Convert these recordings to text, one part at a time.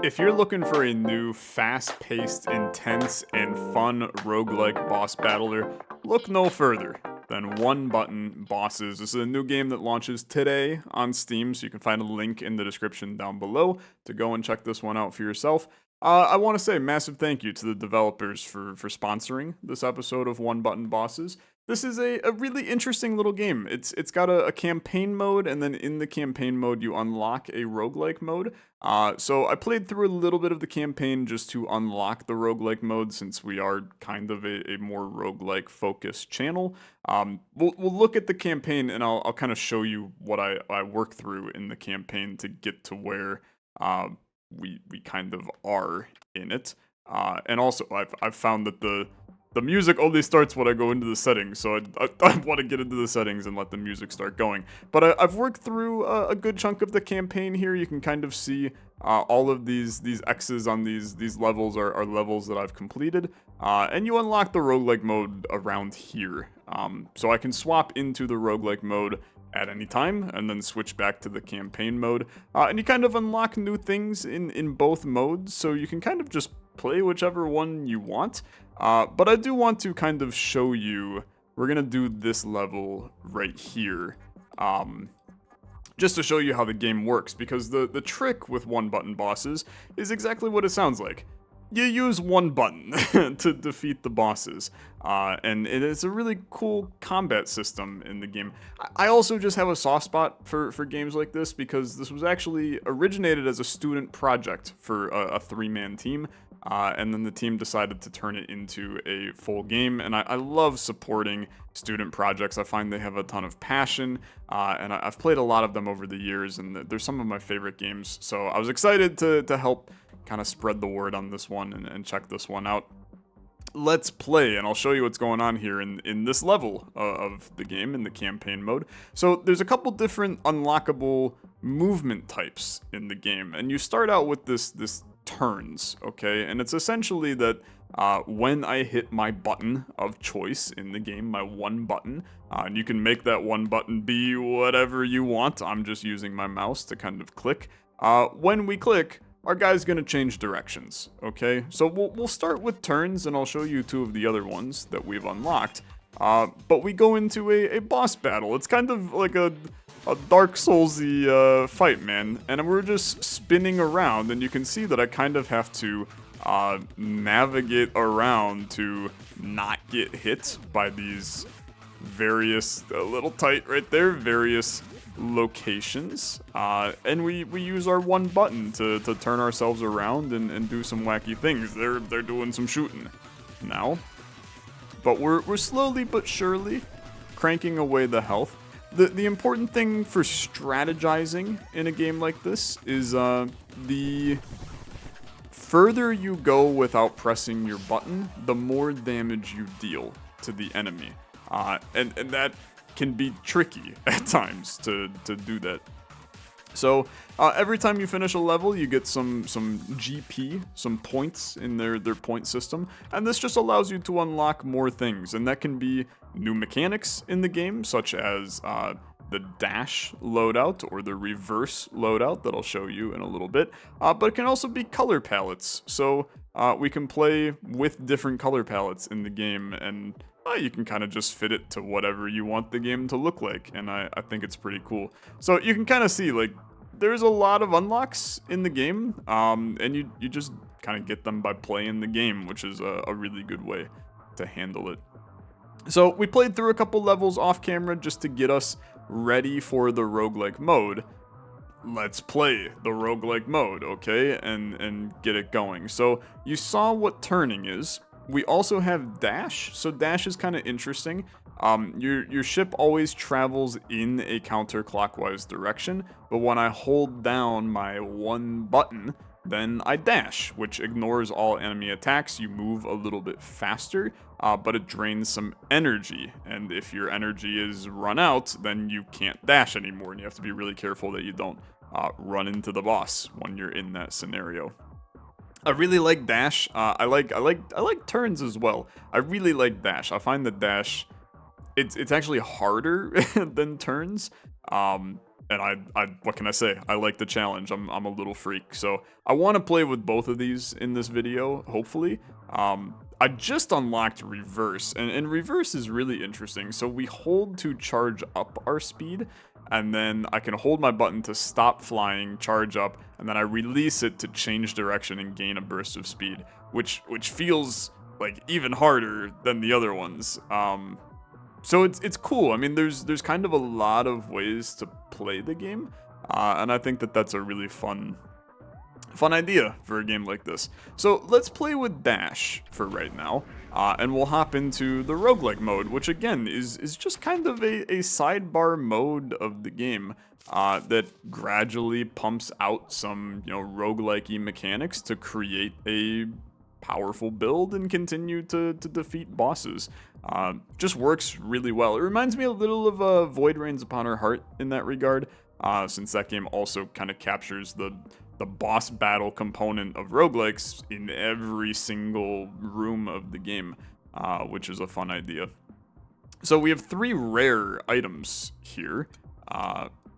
If you're looking for a new, fast-paced, intense, and fun roguelike boss battler, look no further than One Button Bosses. This is a new game that launches today on Steam, so you can find a link in the description down below to go and check this one out for yourself. I want to say massive thank you to the developers for sponsoring this episode of One Button Bosses. This is a really interesting little game. It's got a campaign mode, and then in the campaign mode you unlock a roguelike mode. So I played through a little bit of the campaign just to unlock the roguelike mode, since we are kind of a more roguelike focused channel. We'll look at the campaign, and I'll kind of show you what I work through in the campaign to get to where we kind of are in it. And also I've found that the music only starts when I go into the settings, so I want to get into the settings and let the music start going. But I've worked through a good chunk of the campaign here. You can kind of see all of these X's on these levels are levels that I've completed. And you unlock the roguelike mode around here. So I can swap into the roguelike mode at any time, and then switch back to the campaign mode. And you kind of unlock new things in both modes, so you can kind of just play whichever one you want. But I do want to kind of show you, we're gonna do this level right here, just to show you how the game works, because the trick with one button bosses is exactly what it sounds like. You use one button to defeat the bosses, and it is a really cool combat system in the game. I also just have a soft spot for games like this, because this was actually originated as a student project for a three-man team, and then the team decided to turn it into a full game, and I love supporting student projects. I find they have a ton of passion, and I've played a lot of them over the years, and they're some of my favorite games, so I was excited to help kind of spread the word on this one and check this one out. Let's play, and I'll show you what's going on here in this level of the game, in the campaign mode. So there's a couple different unlockable movement types in the game, and you start out with this turns, okay? And it's essentially that when I hit my button of choice in the game, my one button, and you can make that one button be whatever you want. I'm just using my mouse to kind of click. When we click, our guy's gonna change directions, okay? So we'll start with turns, and I'll show you two of the other ones that we've unlocked. But we go into a boss battle. It's kind of like a Dark Souls-y fight, man. And we're just spinning around, and you can see that I kind of have to navigate around to not get hit by these various, a little tight right there, various locations, and we use our one button to turn ourselves around and do some wacky things. They're doing some shooting now, but we're slowly but surely cranking away the health. The important thing for strategizing in a game like this is the further you go without pressing your button, the more damage you deal to the enemy, and that can be tricky at times to do that. So every time you finish a level, you get some GP, some points in their point system, and this just allows you to unlock more things, and that can be new mechanics in the game, such as the dash loadout or the reverse loadout that I'll show you in a little bit, but it can also be color palettes, so we can play with different color palettes in the game, and you can kind of just fit it to whatever you want the game to look like, and I think it's pretty cool. So you can kind of see, like, there's a lot of unlocks in the game, and you just kind of get them by playing the game, which is a really good way to handle it. So we played through a couple levels off camera just to get us ready for the roguelike mode. Let's play the roguelike mode, okay, and get it going. So you saw what turning is. We also have dash, so dash is kind of interesting. Your ship always travels in a counterclockwise direction, but when I hold down my one button, then I dash, which ignores all enemy attacks. You move a little bit faster, but it drains some energy, and if your energy is run out, then you can't dash anymore, and you have to be really careful that you don't run into the boss when you're in that scenario. I really like dash. I like turns as well. I really like dash. I find that dash, it's actually harder than turns. And what can I say? I like the challenge. I'm a little freak. So I want to play with both of these in this video, hopefully. I just unlocked reverse, and reverse is really interesting. So we hold to charge up our speed, and then I can hold my button to stop flying, charge up, and then I release it to change direction and gain a burst of speed, which feels like even harder than the other ones. So it's cool. I mean, there's kind of a lot of ways to play the game, and I think that that's a really fun idea for a game like this. So let's play with dash for right now, and we'll hop into the roguelike mode, which again is just kind of a sidebar mode of the game that gradually pumps out some roguelike-y mechanics to create a powerful build and continue to defeat bosses. Just works really well. It reminds me a little of Void Rains Upon Her Heart in that regard, since that game also kind of captures the boss battle component of roguelikes in every single room of the game, which is a fun idea. So we have 3 rare items here,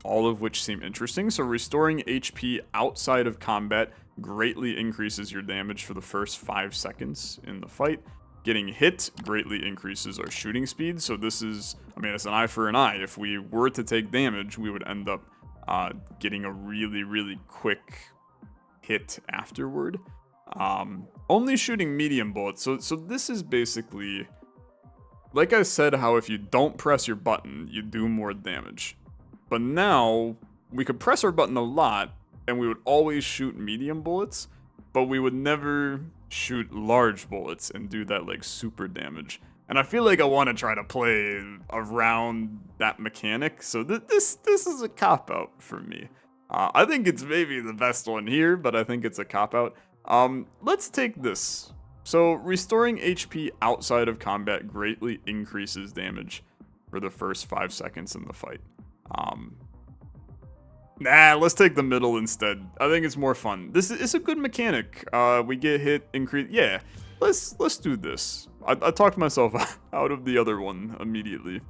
all of which seem interesting. So restoring HP outside of combat greatly increases your damage for the first 5 seconds in the fight. Getting hit greatly increases our shooting speed. So this is, I mean, it's an eye for an eye. If we were to take damage, we would end up getting a really quick hit afterward. Only shooting medium bullets. So this is basically, like I said, how if you don't press your button, you do more damage. But now we could press our button a lot, and we would always shoot medium bullets, but we would never shoot large bullets and do that like super damage. And I feel like I want to try to play around that mechanic, so this is a cop-out for me. I think it's maybe the best one here, but I think it's a cop-out. Let's take this. So restoring HP outside of combat greatly increases damage for the first 5 seconds in the fight. Nah, let's take the middle instead. I think it's more fun. This is a good mechanic. We get hit, increase. Yeah, let's do this. I talked myself out of the other one immediately,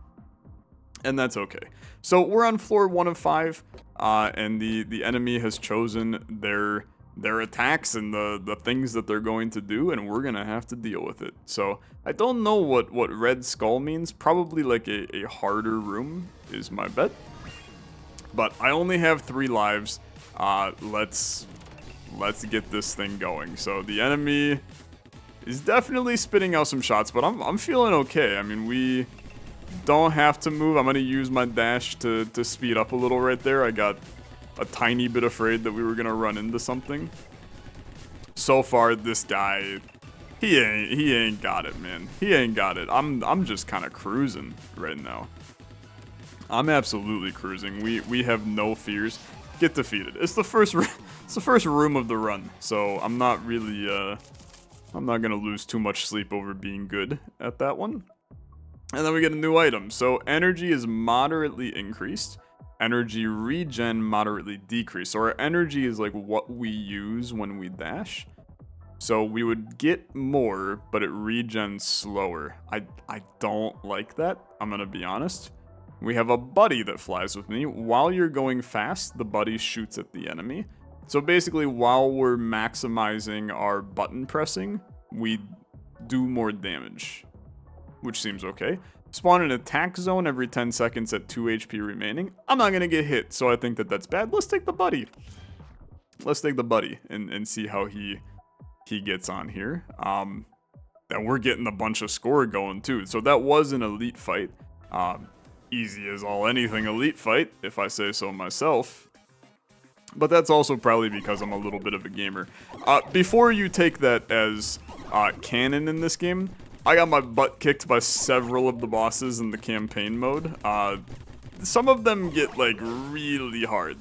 and that's okay. So we're on floor 1 of 5, and the enemy has chosen their attacks and the things that they're going to do, and we're gonna have to deal with it. So I don't know what red skull means. Probably like a harder room is my bet. But I only have 3 lives. Let's get this thing going. So the enemy is definitely spitting out some shots, but I'm feeling okay. I mean, we don't have to move. I'm gonna use my dash to speed up a little right there. I got a tiny bit afraid that we were gonna run into something. So far, this guy, he ain't got it, man. He ain't got it. I'm just kind of cruising right now. I'm absolutely cruising. We have no fears. Get defeated. It's the first room of the run, so I'm not really I'm not gonna lose too much sleep over being good at that one. And then we get a new item. So energy is moderately increased. Energy regen moderately decreased. So our energy is like what we use when we dash. So we would get more, but it regens slower. I don't like that. I'm gonna be honest. We have a buddy that flies with me. While you're going fast, the buddy shoots at the enemy. So basically, while we're maximizing our button pressing, we do more damage, which seems okay. Spawn an attack zone every 10 seconds at 2 HP remaining. I'm not gonna get hit, so I think that that's bad. Let's take the buddy. Let's take the buddy and see how he gets on here. And we're getting a bunch of score going too. So that was an elite fight. Easy as all anything elite fight, if I say so myself. But that's also probably because I'm a little bit of a gamer. Before you take that as canon in this game, I got my butt kicked by several of the bosses in the campaign mode. Some of them get like really hard.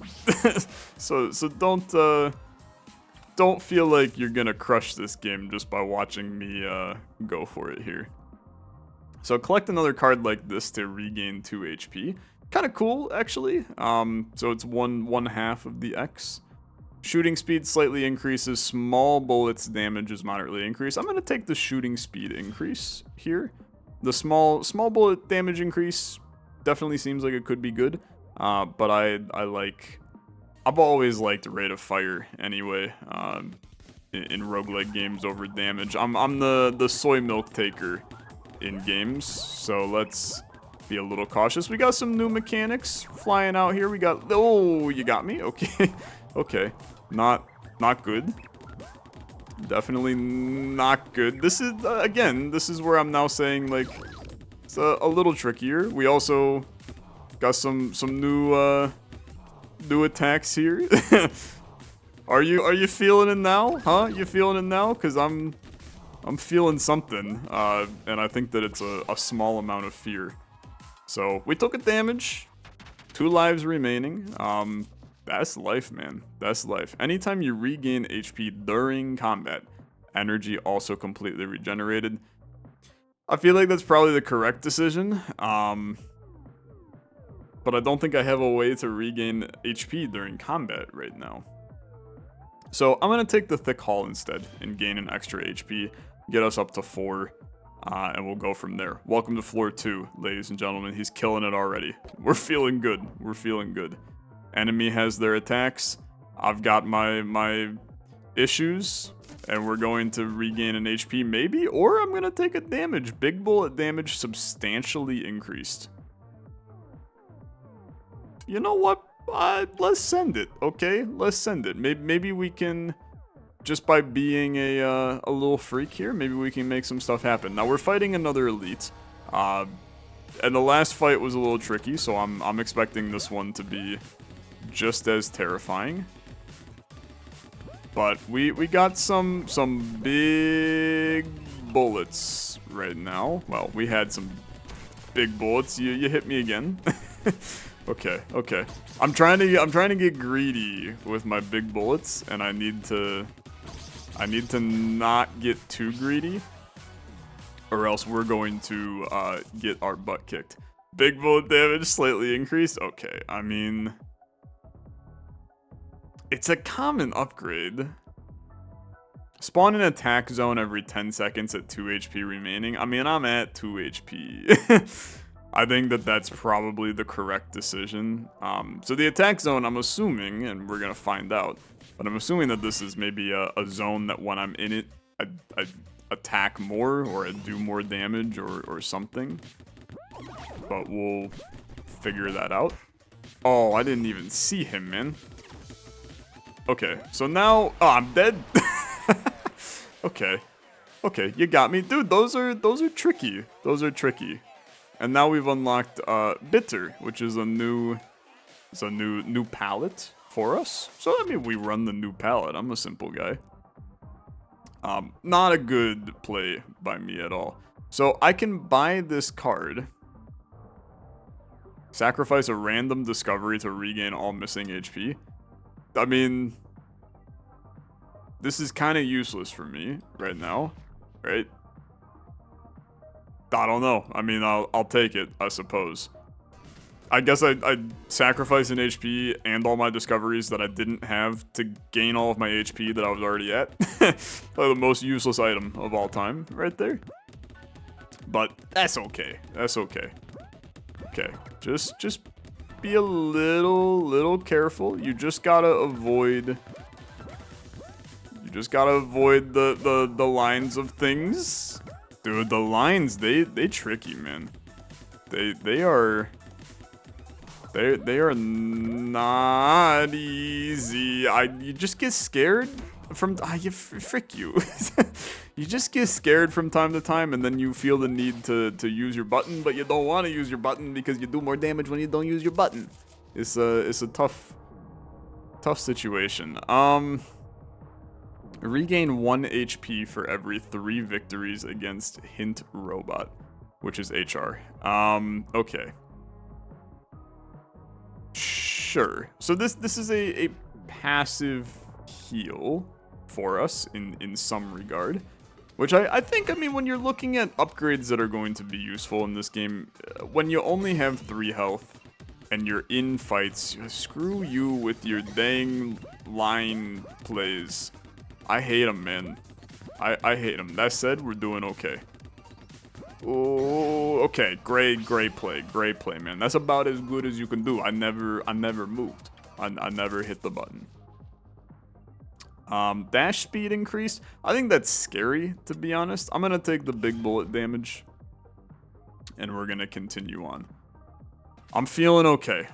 so don't feel like you're gonna crush this game just by watching me go for it here. So collect another card like this to regain 2 HP. Kind of cool, actually. So it's one half of the X. Shooting speed slightly increases. Small bullets damage is moderately increased. I'm going to take the shooting speed increase here. The small bullet damage increase definitely seems like it could be good. but I've always liked rate of fire anyway. In roguelike games over damage. I'm the soy milk taker in games, so let's be a little cautious. We got some new mechanics flying out here. We got, oh, you got me? Okay. Okay. Not good. Definitely not good. This is, again, this is where I'm now saying, like, it's a little trickier. We also got some new attacks here. Are you feeling it now? Huh? You feeling it now? Cause I'm feeling something, and I think that it's a small amount of fear. So we took a damage, 2 lives remaining. That's life, man. That's life. Anytime you regain HP during combat, energy also completely regenerated. I feel like that's probably the correct decision. But I don't think I have a way to regain HP during combat right now. So I'm going to take the Thick Haul instead and gain an extra HP, get us up to 4, and we'll go from there. Welcome to floor 2, ladies and gentlemen. He's killing it already. We're feeling good. We're feeling good. Enemy has their attacks. I've got my issues, and we're going to regain an HP maybe, or I'm going to take a damage. Big bullet damage substantially increased. You know what? Let's send it, okay? Let's send it. Maybe we can, just by being a little freak here, maybe we can make some stuff happen. Now we're fighting another elite, and the last fight was a little tricky, so I'm expecting this one to be just as terrifying. But we got some big bullets right now. Well, we had some big bullets. You hit me again. Okay. I'm trying to get greedy with my big bullets, and I need to not get too greedy, or else we're going to get our butt kicked. Big bullet damage slightly increased. Okay, I mean, it's a common upgrade. Spawn an attack zone every 10 seconds at 2 HP remaining. I mean, I'm at 2 HP. I think that that's probably the correct decision. So the attack zone, I'm assuming, and we're going to find out, but I'm assuming that this is maybe a zone that when I'm in it, I attack more, or I do more damage, or something. But we'll figure that out. Oh, I didn't even see him, man. Okay, so now, oh, I'm dead. Okay, you got me, dude. Those are tricky. Those are tricky. And now we've unlocked Bitter, which is a new palette for us. So I mean, we run the new palette. I'm a simple guy. Not a good play by me at all. So I can buy this card, sacrifice a random discovery to regain all missing HP. I mean, this is kind of useless for me right now, right? I don't know. I mean, I'll take it, I suppose. I guess I'd sacrifice an HP and all my discoveries that I didn't have to gain all of my HP that I was already at. Probably the most useless item of all time, right there. But that's okay. That's okay. Okay, just be a little careful. You just gotta avoid. You just gotta avoid the lines of things. Dude, the lines, they tricky, man. They are not easy. You just get scared from frick you. You just get scared from time to time, and then you feel the need to use your button, but you don't want to use your button because you do more damage when you don't use your button. It's a tough situation. Regain 1 HP for every 3 victories against Hint Robot, which is HR. Okay. Sure. So this is a passive heal for us in some regard, which I think, I mean, when you're looking at upgrades that are going to be useful in this game, when you only have 3 health and you're in fights, screw you with your dang line plays. I hate them, man. I hate them. That said, we're doing okay. Oh, okay. Great play, man. That's about as good as you can do. I never moved. I never hit the button. Dash speed increase. I think that's scary, to be honest. I'm gonna take the big bullet damage, and we're gonna continue on. I'm feeling okay.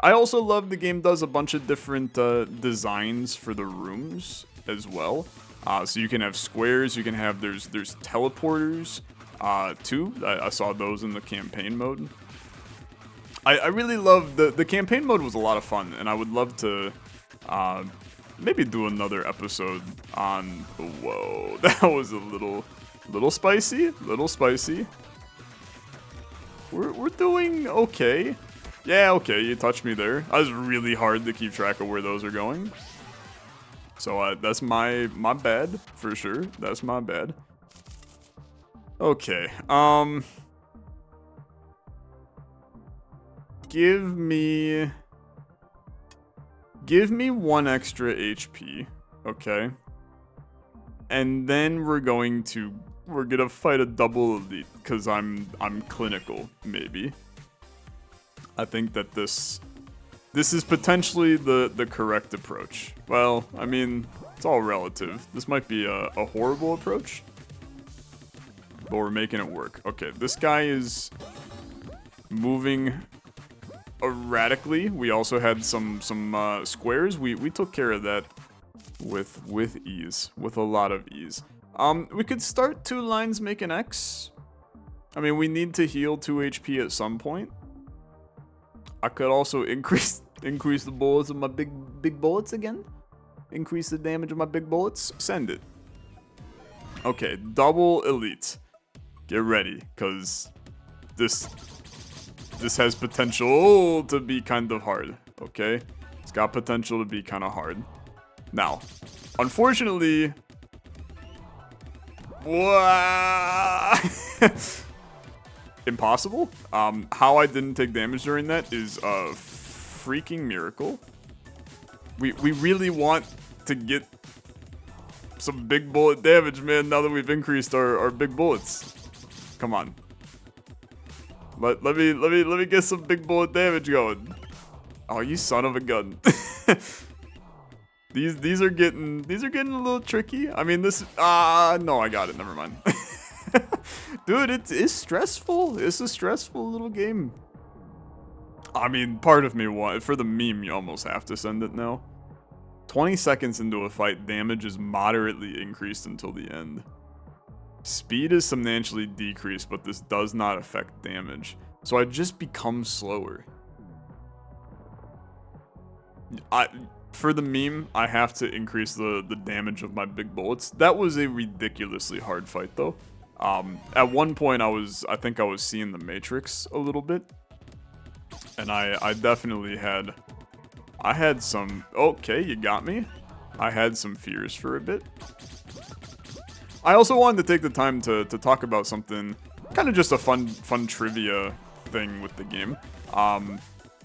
I also love the game does a bunch of different designs for the rooms as well. So you can have squares, you can have, there's teleporters too. I saw those in the campaign mode. I really love, the campaign mode was a lot of fun, and I would love to maybe do another episode on, whoa, that was a little spicy. We're doing okay. Yeah, okay, you touched me there. That was really hard to keep track of where those are going. So that's my bad, for sure. That's my bad. Okay, give me 1 extra HP, okay? And then we're gonna fight a double elite, because I'm clinical, maybe. I think that this is potentially the correct approach. Well, I mean, it's all relative. This might be a horrible approach, but we're making it work. Okay, this guy is moving erratically. We also had some squares. We took care of that with ease, with a lot of ease. We could start 2 lines, make an X. I mean, we need to heal 2 HP at some point. I could also increase the bullets of my big bullets again. Increase the damage of my big bullets. Send it. Okay, double elite. Get ready, cause this has potential to be kind of hard. Okay, it's got potential to be kind of hard. Now, unfortunately. Impossible. How I didn't take damage during that is a freaking miracle. We really want to get some big bullet damage, man, now that we've increased our big bullets. Come on. Let me get some big bullet damage going. Oh, you son of a gun. These are getting a little tricky. I mean, this no, I got it. Never mind. Dude, it's stressful. It's a stressful little game. I mean, part of me for the meme, you almost have to send it now. 20 seconds into a fight, damage is moderately increased until the end. Speed is substantially decreased, but this does not affect damage. So I just become slower. For the meme, I have to increase the damage of my big bullets. That was a ridiculously hard fight, though. At one point, I think I was seeing the Matrix a little bit. And I definitely had some, okay, you got me. I had some fears for a bit. I also wanted to take the time to talk about something, kind of just a fun trivia thing with the game.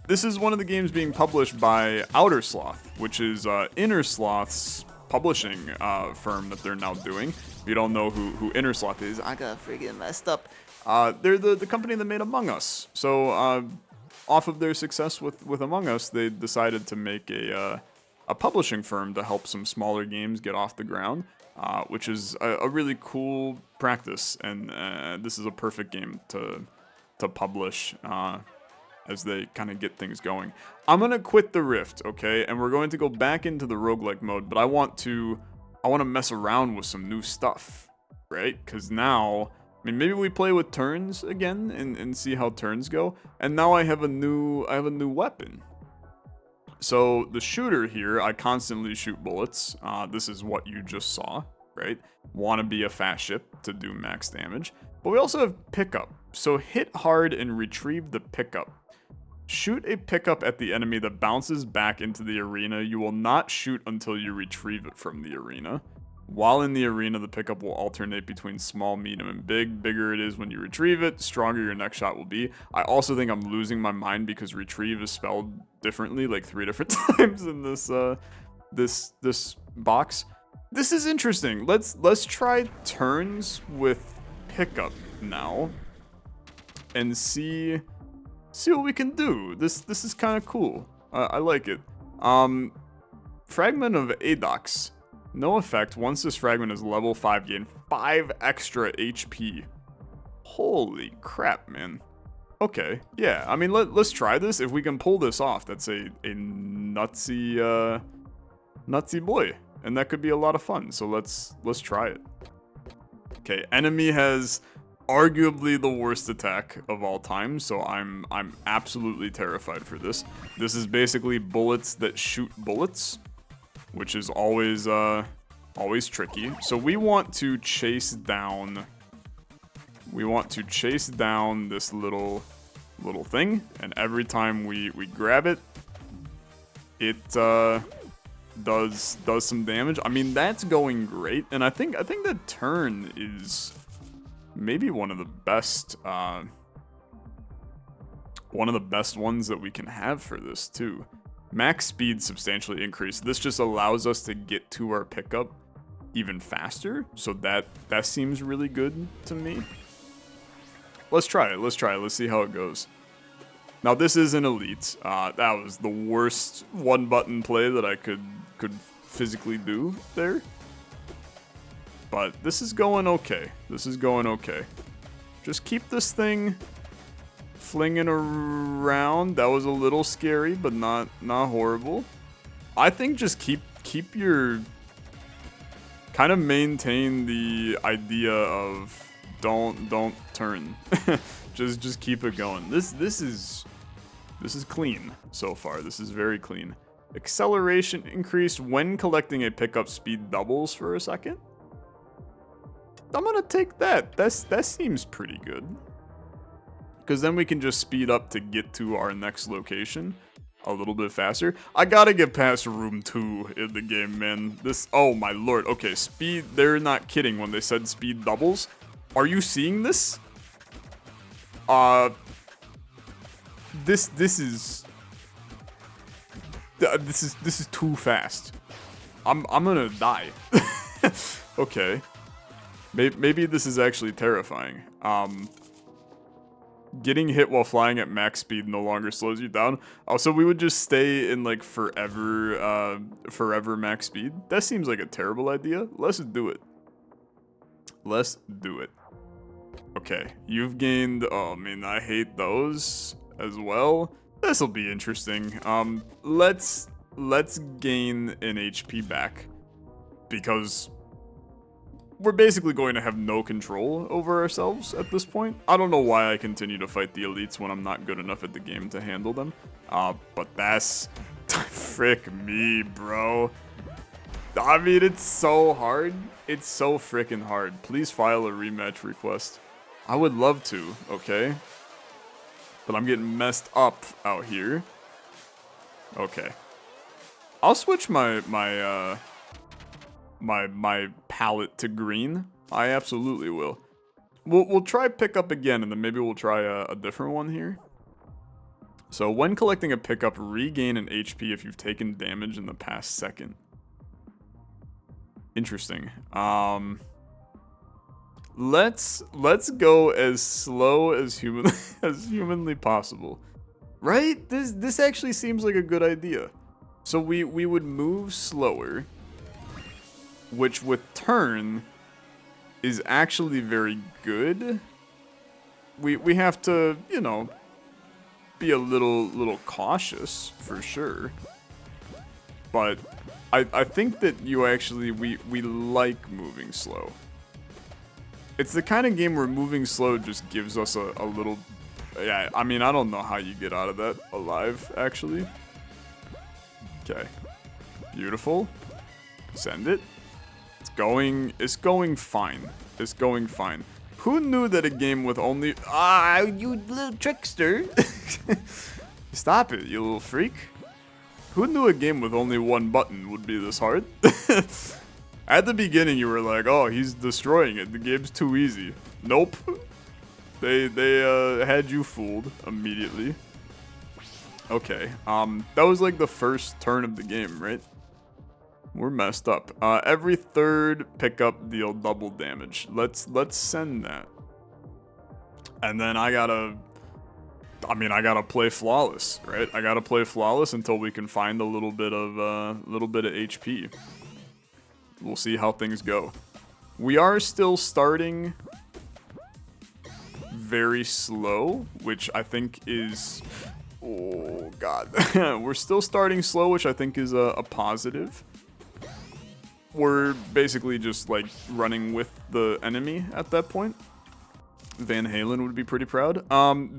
This is one of the games being published by Outer Sloth, which is Inner Sloth's publishing firm that they're now doing. If you don't know who Inner Sloth is, I got friggin' messed up. They're the company that made Among Us. So off of their success with Among Us, they decided to make a publishing firm to help some smaller games get off the ground, which is a really cool practice. And this is a perfect game to publish. As they kind of get things going. I'm going to quit the Rift, okay? And we're going to go back into the roguelike mode, but I want to mess around with some new stuff, right? Because now, I mean, maybe we play with turns again and see how turns go. And now I have a new weapon. So the shooter here, I constantly shoot bullets. This is what you just saw, right? Want to be a fast ship to do max damage. But we also have pickup. So hit hard and retrieve the pickup. Shoot a pickup at the enemy that bounces back into the arena. You will not shoot until you retrieve it from the arena. While in the arena, the pickup will alternate between small, medium, and big. Bigger it is when you retrieve it, stronger your next shot will be. I also think I'm losing my mind because retrieve is spelled differently, like 3 different times in this this box. This is interesting. Let's try turns with pickup. now and see what we can do. This is kind of cool. I like it. Fragment of Adox. No effect. Once this fragment is level 5, gain 5 extra HP. Holy crap, man. Okay, yeah. I mean, let's try this. If we can pull this off, that's a nutsy boy, and that could be a lot of fun. So let's try it. Okay, enemy has arguably the worst attack of all time, so I'm absolutely terrified for this. This is basically bullets that shoot bullets, which is always tricky. So we want to chase down this little thing, and every time we grab it, it does some damage. I mean, that's going great, and I think that turn is maybe one of the best ones that we can have for this too. Max speed substantially increased. This just allows us to get to our pickup even faster, so that seems really good to me. Let's try it. Let's see how it goes. Now this is an elite. That was the worst one button play that I could physically do there. But this is going okay. Just keep this thing flinging around. That was a little scary, but not horrible. I think just keep your kind of maintain the idea of don't turn. just keep it going. This is clean so far. This is very clean. Acceleration increased when collecting a pickup, speed doubles for a second. I'm gonna take that. That seems pretty good. Because then we can just speed up to get to our next location a little bit faster. I gotta get past room 2 in the game, man. Oh my lord. Okay, speed, they're not kidding when they said speed doubles. Are you seeing this? This is too fast. I'm gonna die. Okay. Maybe this is actually terrifying. Getting hit while flying at max speed no longer slows you down. Also, we would just stay in like forever max speed. That seems like a terrible idea. Let's do it. Okay, you've gained, oh man, I hate those as well. This'll be interesting. Let's gain an HP back, because we're basically going to have no control over ourselves at this point. I don't know why I continue to fight the elites when I'm not good enough at the game to handle them. But that's... frick me, bro. I mean, it's so hard. It's so frickin' hard. Please file a rematch request. I would love to, okay? But I'm getting messed up out here. Okay. I'll switch my palette to green. I absolutely will. We'll try pickup again, and then maybe we'll try a different one here. So when collecting a pickup, regain an HP if you've taken damage in the past second. Interesting. Let's go as slow as humanly possible. Right? This actually seems like a good idea. So we would move slower, which with turn is actually very good. We have to, you know, be a little cautious for sure. But I think that you actually we like moving slow. It's the kind of game where moving slow just gives us a little... Yeah, I mean, I don't know how you get out of that alive, actually. Okay. Beautiful. Send it. It's going fine. It's going fine. Who knew that a game with only... Ah, you little trickster. Stop it, you little freak. Who knew a game with only one button would be this hard? At the beginning, you were like, oh, he's destroying it. The game's too easy. Nope. They had you fooled immediately. Okay. That was like the first turn of the game, right? We're messed up. Every third pickup deal double damage. Let's send that. And then I gotta play flawless, right? I gotta play flawless until we can find a little bit of HP. We'll see how things go. We are still starting very slow, which I think is, oh god, we're still starting slow, which I think is a positive. We're basically just like running with the enemy at that point. Van Halen would be pretty proud.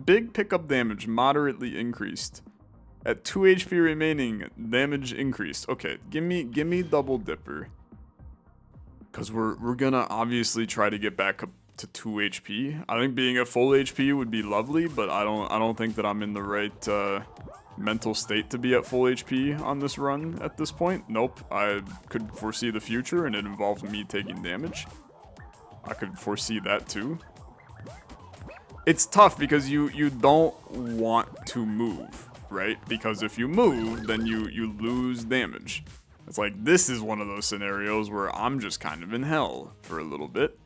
Big pickup damage, moderately increased. At 2 HP remaining, damage increased. Okay, give me double dipper. Cause we're gonna obviously try to get back up to 2 HP. I think being at full HP would be lovely, but I don't think that I'm in the right mental state to be at full HP on this run at this point. Nope, I could foresee the future and it involves me taking damage. I could foresee that too. It's tough because you don't want to move, right? Because if you move, then you lose damage. It's like, this is one of those scenarios where I'm just kind of in hell for a little bit.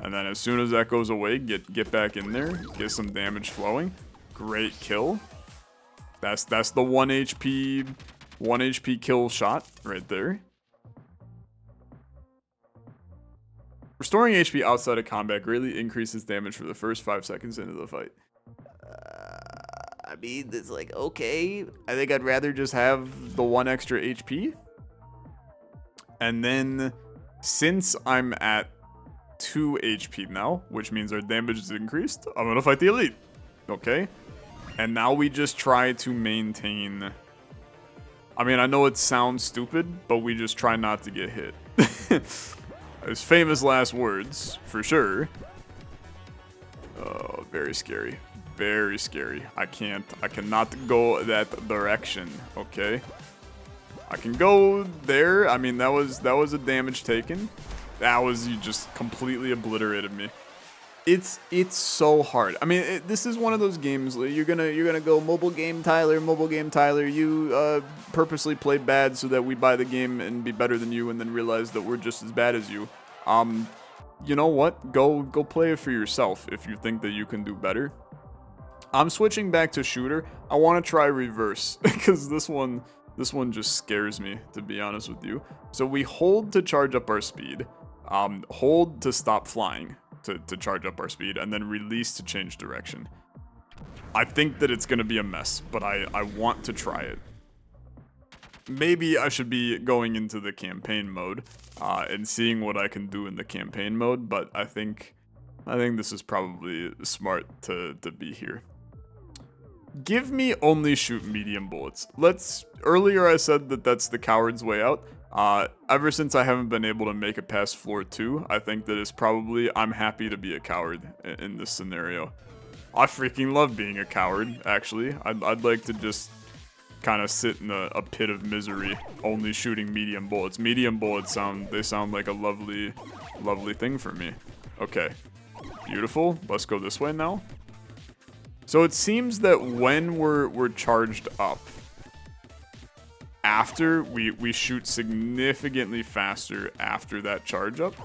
And then as soon as that goes away, get back in there, get some damage flowing. Great kill. That's the 1 HP kill shot right there. Restoring HP outside of combat greatly increases damage for the first 5 seconds into the fight. I mean, it's like, okay. I think I'd rather just have the 1 extra HP. And then, since I'm at 2 HP now, which means our damage is increased, I'm gonna fight the elite. Okay? And now we just try to maintain... I mean, I know it sounds stupid, but we just try not to get hit. His famous last words, for sure. Oh, very scary. Very scary. I cannot go that direction, okay? I can go there. I mean, that was a damage taken. That was, you just completely obliterated me. It's so hard. I mean, this is one of those games. You're gonna go mobile game Tyler. You purposely play bad so that we buy the game and be better than you, and then realize that we're just as bad as you. You know what? Go play it for yourself if you think that you can do better. I'm switching back to shooter. I want to try reverse because this one just scares me, to be honest with you. So we hold to charge up our speed. Hold to stop flying. To charge up our speed, and then release to change direction. I think that it's gonna be a mess, but I want to try it. Maybe I should be going into the campaign mode and seeing what I can do in the campaign mode, but I think this is probably smart to be here. Give me only shoot medium bullets. Earlier I said that that's the coward's way out. Ever since I haven't been able to make it past floor 2, I think that it's probably, I'm happy to be a coward in this scenario. I freaking love being a coward, actually. I'd like to just kind of sit in a pit of misery, only shooting medium bullets. Medium bullets sound like a lovely thing for me. Okay, beautiful. Let's go this way now. So it seems that when we're charged up, after we shoot significantly faster after that charge up.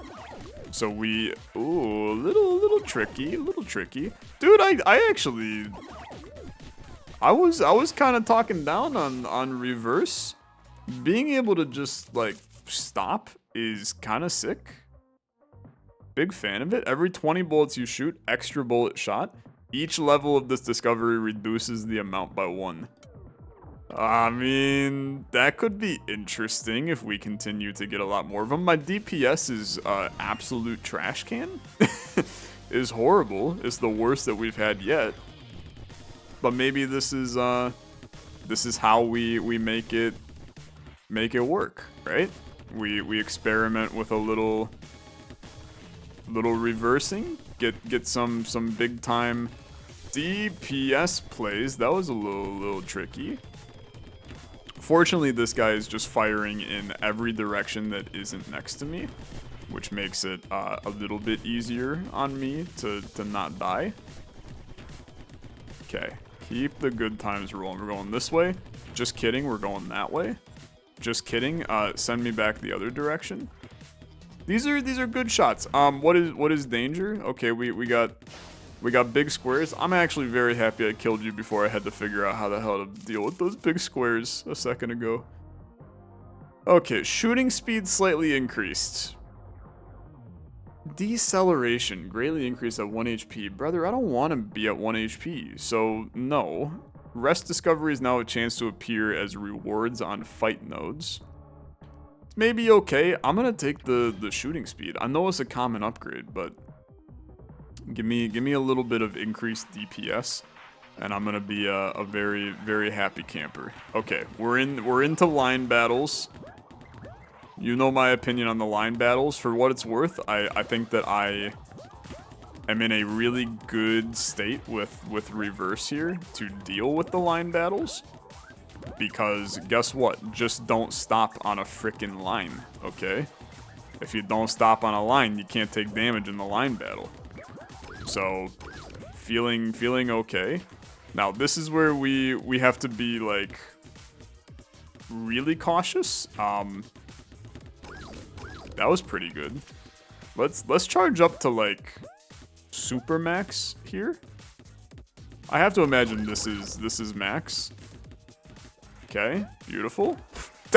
So ooh, a little tricky. Dude, I was kind of talking down on reverse. Being able to just like stop is kind of sick. Big fan of it. Every 20 bullets you shoot, extra bullet shot. Each level of this discovery reduces the amount by 1. I mean, that could be interesting if we continue to get a lot more of them. My DPS is absolute trash can. Is horrible. It's the worst that we've had yet. But maybe this is how we make it work, right? We experiment with a little reversing. Get some big time DPS plays. That was a little tricky. Fortunately, this guy is just firing in every direction that isn't next to me, which makes it a little bit easier on me to not die. Okay, keep the good times rolling. We're going this way. Just kidding, we're going that way. Just kidding. Send me back the other direction. These are good shots. What is danger? Okay, we got We got big squares. I'm actually very happy I killed you before I had to figure out how the hell to deal with those big squares a second ago. Okay, shooting speed slightly increased. Deceleration greatly increased at 1 HP. Brother, I don't want to be at 1 HP, so no. Rest discovery is now a chance to appear as rewards on fight nodes. It's maybe okay. I'm gonna take the shooting speed. I know it's a common upgrade, but give me a little bit of increased DPS, and I'm gonna be a very, very happy camper. Okay, we're into line battles. You know my opinion on the line battles. For what it's worth, I think that I am in a really good state with reverse here to deal with the line battles. Because guess what? Just don't stop on a frickin' line, okay? If you don't stop on a line, you can't take damage in the line battle. So, feeling okay. Now, this is where we have to be, like, really cautious. That was pretty good. Let's charge up to, like, super max here. I have to imagine this is max. Okay, beautiful.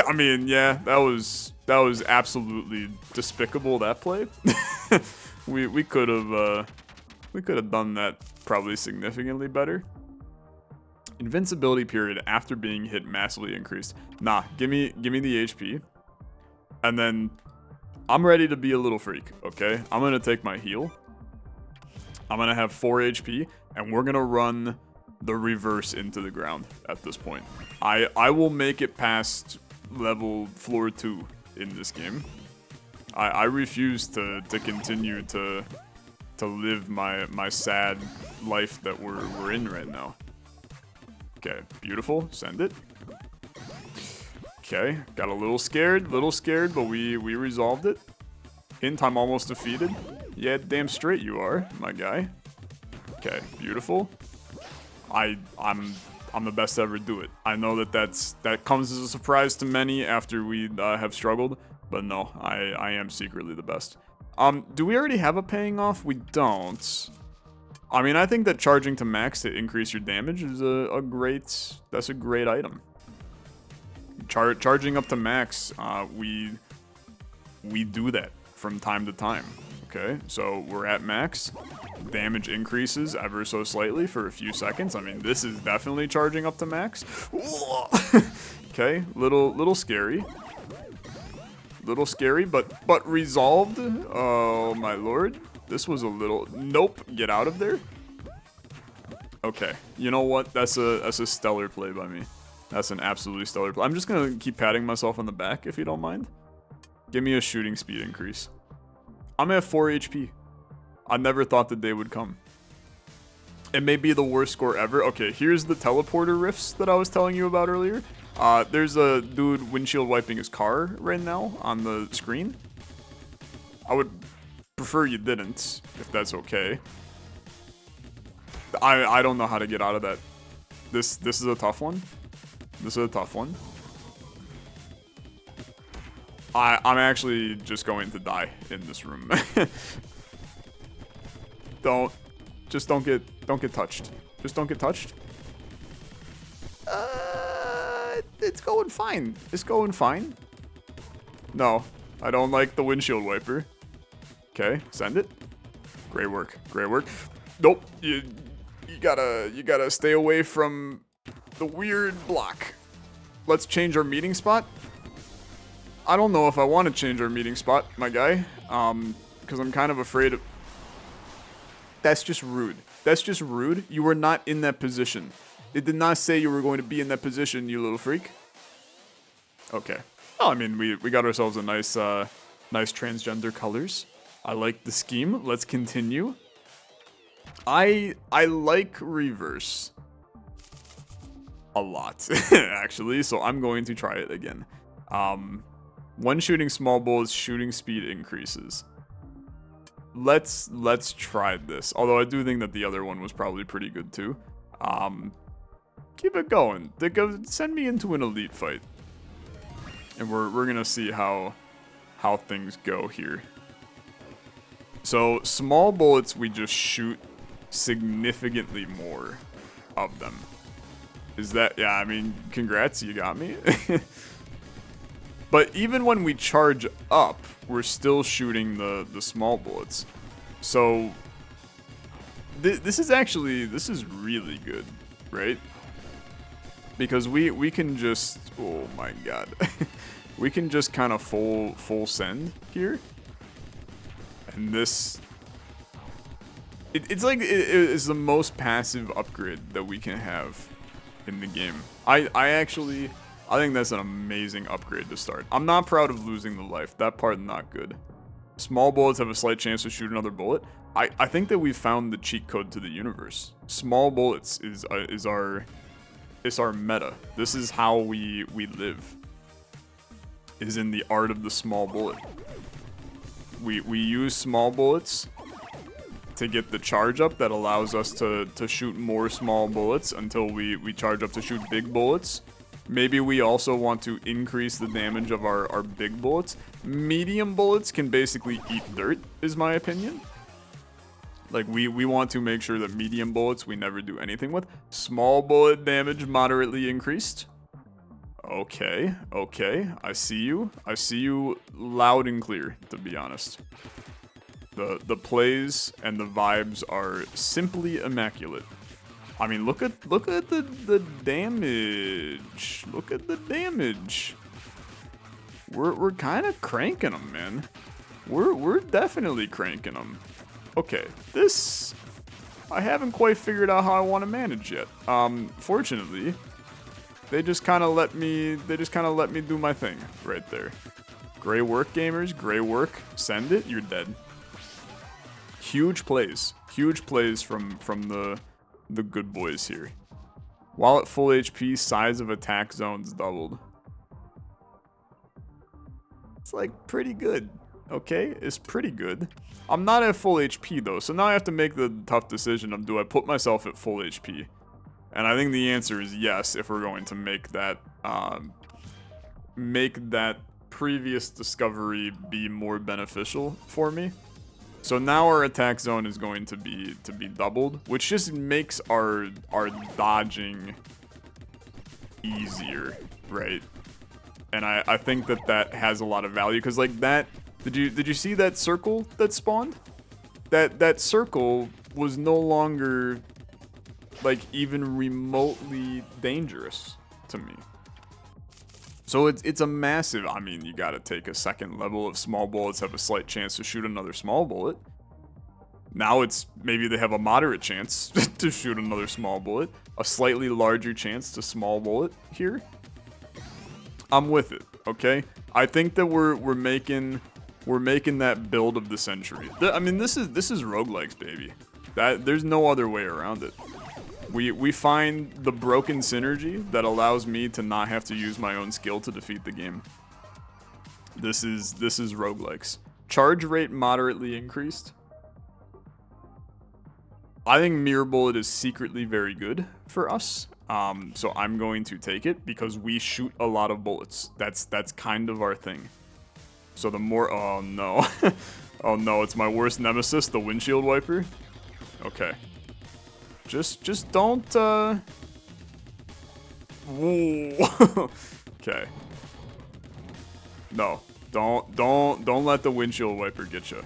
I mean, yeah, that was absolutely despicable, that play. we could have done that probably significantly better. Invincibility period after being hit massively increased. Nah, give me the HP. And then I'm ready to be a little freak, okay? I'm gonna take my heal. I'm gonna have 4 HP, and we're gonna run the reverse into the ground at this point. I will make it past level floor 2 in this game. I refuse to continue to live my sad life that we're in right now. Okay, beautiful. Send it. Okay, got a little scared, but we resolved it. Hint, I'm almost defeated. Yeah, damn straight you are, my guy. Okay, beautiful. I'm the best to ever do it. I know that comes as a surprise to many after we have struggled, but no, I am secretly the best. Do we already have a paying off? We don't. I mean, I think that charging to max to increase your damage is that's a great item. Charging up to max, we do that from time to time. Okay, so we're at max. Damage increases ever so slightly for a few seconds. I mean, this is definitely charging up to max. Okay, little scary. Little scary, but resolved. Oh my lord. This was a little... Nope, get out of there. Okay, you know what? That's a stellar play by me. That's an absolutely stellar play. I'm just gonna keep patting myself on the back, if you don't mind. Give me a shooting speed increase. I'm at 4 HP. I never thought the day would come. It may be the worst score ever. Okay, here's the teleporter rifts that I was telling you about earlier. There's a dude windshield wiping his car right now on the screen. I would prefer you didn't, if that's okay. I don't know how to get out of that. This is a tough one. This is a tough one. I'm actually just going to die in this room. Don't get touched. Just don't get touched. It's going fine. It's going fine. No, I don't like the windshield wiper. Okay, send it. Great work. Great work. Nope. You gotta stay away from the weird block. Let's change our meeting spot. I don't know if I want to change our meeting spot, my guy. Because I'm kind of afraid of... That's just rude. That's just rude. You were not in that position. It did not say you were going to be in that position, you little freak. Okay. Well, I mean, we got ourselves a nice transgender colors. I like the scheme. Let's continue. I like reverse a lot, actually, so I'm going to try it again. When shooting small bullets, shooting speed increases. Let's try this. Although I do think that the other one was probably pretty good too. Keep it going. Send me into an elite fight, and we're gonna see how things go here. So small bullets, we just shoot significantly more of them. Is that, yeah, I mean, congrats, you got me. But even when we charge up, we're still shooting the small bullets. So this is really good, right? Because we can just, oh my god. We can just kind of full send here. And this, it's like, it is the most passive upgrade that we can have in the game. I think that's an amazing upgrade to start. I'm not proud of losing the life. That part not good. Small bullets have a slight chance to shoot another bullet. I think that we've found the cheat code to the universe. Small bullets is our meta. This is how we live. Is in the art of the small bullet. We use small bullets to get the charge up that allows us to shoot more small bullets until we charge up to shoot big bullets. Maybe we also want to increase the damage of our big bullets. Medium bullets can basically eat dirt, is my opinion. Like, we want to make sure that medium bullets we never do anything with. Small bullet damage moderately increased. Okay, I see you loud and clear, to be honest. The plays and the vibes are simply immaculate. I mean, look at the damage. Look at the damage. We're kind of cranking them, man. We're definitely cranking them. Okay, this I haven't quite figured out how I want to manage yet. Fortunately, they just kind of let me do my thing right there. Gray work, gamers. Gray work. Send it. You're dead. Huge plays from the good boys here. While at full HP, size of attack zones doubled. It's like pretty good. Okay, it's pretty good. I'm not at full HP though, so now I have to make the tough decision of, do I put myself at full HP? And I think the answer is yes, if we're going to make that previous discovery be more beneficial for me. So now our attack zone is going to be doubled, which just makes our dodging easier, right? And I think that has a lot of value, because like that, did you see that circle that spawned? That circle was no longer like even remotely dangerous to me. So it's a massive, I mean, you gotta take a second level of small bullets have a slight chance to shoot another small bullet. Now it's, maybe they have a moderate chance to shoot another small bullet. A slightly larger chance to small bullet here. I'm with it, okay? I think that we're making that build of the century. I mean, this is roguelikes, baby. There's no other way around it. We find the broken synergy that allows me to not have to use my own skill to defeat the game. This is roguelikes. Charge rate moderately increased. I think Mirror Bullet is secretly very good for us. So I'm going to take it because we shoot a lot of bullets. That's kind of our thing. So the more, oh no. Oh no, it's my worst nemesis, the windshield wiper. Okay. Just don't, whoa. Okay. No, don't let the windshield wiper get you.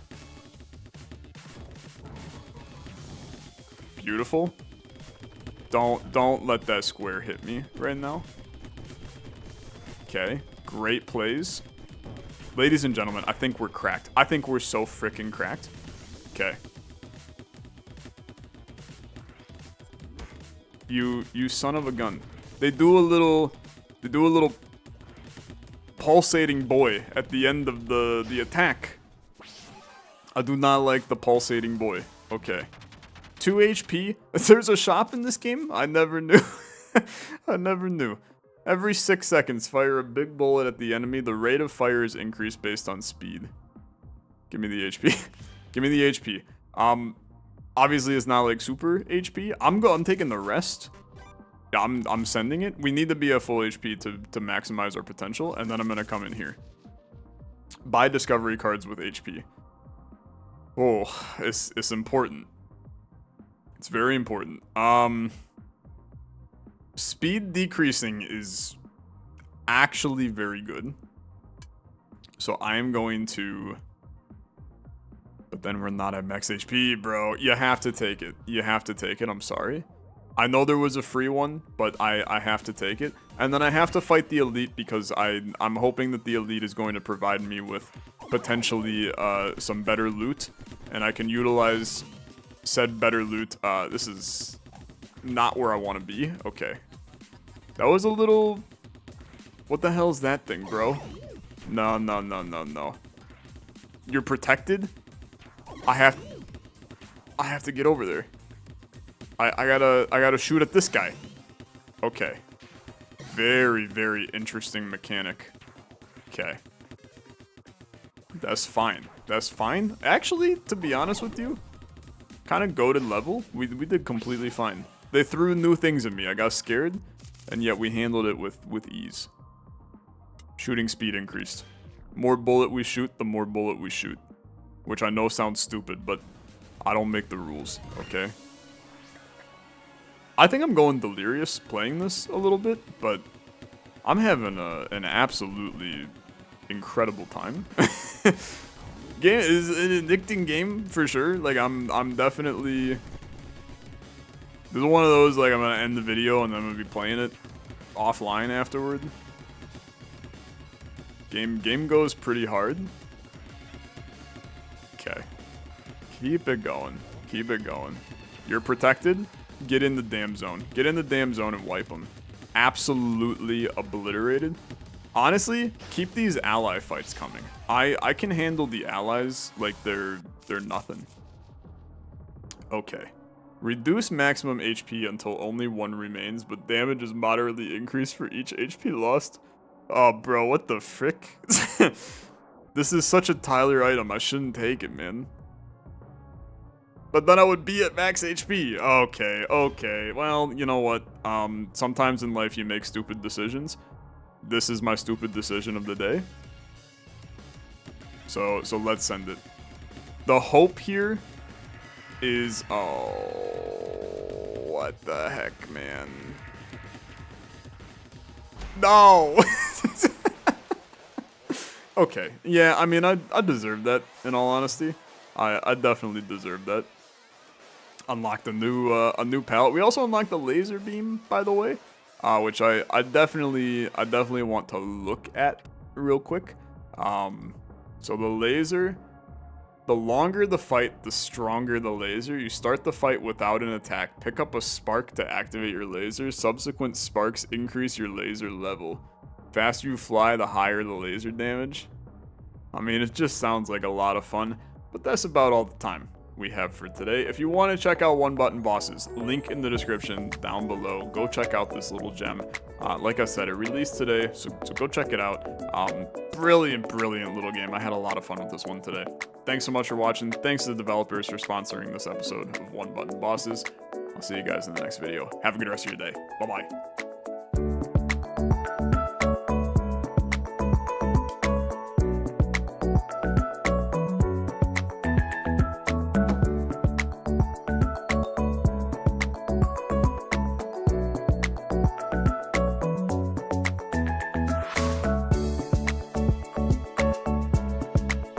Beautiful. Don't let that square hit me right now. Okay, great plays. Ladies and gentlemen, I think we're cracked. I think we're so freaking cracked. Okay. You son of a gun. They do a little pulsating boy at the end of the attack. I do not like the pulsating boy. Okay. 2 HP. There's a shop in this game? I never knew. I never knew. Every 6 seconds, fire a big bullet at the enemy. The rate of fire is increased based on speed. Give me the HP. Give me the HP. Obviously it's not like super HP. I'm taking the rest. Yeah, I'm sending it. We need to be at full HP to maximize our potential, and then I'm gonna come in here. Buy discovery cards with HP. Oh, it's important. It's very important. Speed decreasing is actually very good. So I am going to... But then we're not at max HP, bro. You have to take it. You have to take it. I'm sorry. I know there was a free one, but I have to take it. And then I have to fight the elite because I'm hoping that the elite is going to provide me with potentially some better loot. And I can utilize said better loot. This is not where I want to be. Okay. That was a little... What the hell is that thing, bro? No, no, no, no, no. You're protected? I have to get over there. I gotta shoot at this guy. Okay. Very, very interesting mechanic. Okay. That's fine. That's fine. Actually, to be honest with you, kind of goated level. We did completely fine. They threw new things at me. I got scared, and yet we handled it with ease. Shooting speed increased. More bullet we shoot, the more bullet we shoot. Which I know sounds stupid, but I don't make the rules, okay? I think I'm going delirious playing this a little bit, but I'm having an absolutely incredible time. Game is an addicting game for sure. Like I'm definitely... This is one of those, like, I'm gonna end the video and then I'm gonna be playing it offline afterward. Game goes pretty hard. Okay. Keep it going. Keep it going. You're protected. Get in the damn zone. Get in the damn zone and wipe them. Absolutely obliterated. Honestly, keep these ally fights coming. I can handle the allies like they're nothing. Okay. Reduce maximum HP until only one remains, but damage is moderately increased for each HP lost. Oh, bro, what the frick? This is such a Tyler item. I shouldn't take it, man. But then I would be at max HP. Okay, okay. Well, you know what? Sometimes in life you make stupid decisions. This is my stupid decision of the day. So let's send it. The hope here is... Oh, what the heck, man? No! Okay, yeah, I mean, I deserve that, in all honesty. I definitely deserve that. Unlocked a new palette. We also unlocked the laser beam, by the way, which I definitely want to look at real quick. So the laser, the longer the fight, the stronger the laser. You start the fight without an attack. Pick up a spark to activate your laser. Subsequent sparks increase your laser level. Faster you fly, the higher the laser damage. I mean, it just sounds like a lot of fun, but that's about all the time we have for today. If you want to check out One Button Bosses, link in the description down below. Go check out this little gem. Like I said, it released today, so go check it out. Brilliant little game. I had a lot of fun with this one today. Thanks so much for watching. Thanks to the developers for sponsoring this episode of One Button Bosses. I'll see you guys in the next video. Have a good rest of your day. Bye-bye.